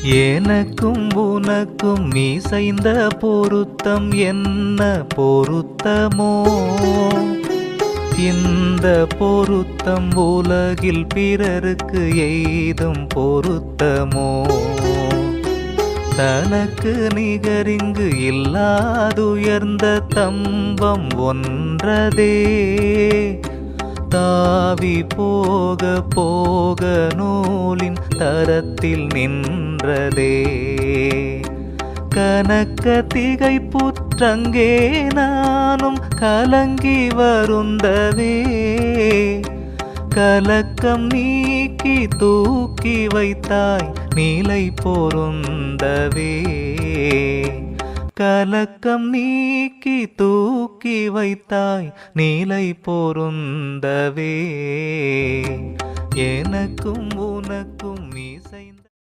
எனக்கும் உனக்கும் இசைந்த பொருத்தம் என்ன பொருத்தமோ? இந்த பொருத்தம் உலகில் பிறருக்கு எய்தும் பொருத்தமோ? தனக்கு நிகரிங்கு இல்லாதுயர்ந்த தம்பம் ஒன்றதே, தாவி போக போக நூலின் தரத்தில் நின்றதே. கனக்க திகைப்புற்றங்கே நானும் கலங்கி வருந்தவே, கலக்கம் நீக்கி தூக்கி வைத்தாய் நிலை பொருந்தவே. கலக்கம் நீக்கி தூக்கி வைத்தாய் நிலை பொருந்தவே. எனக்கும் உனக்கும்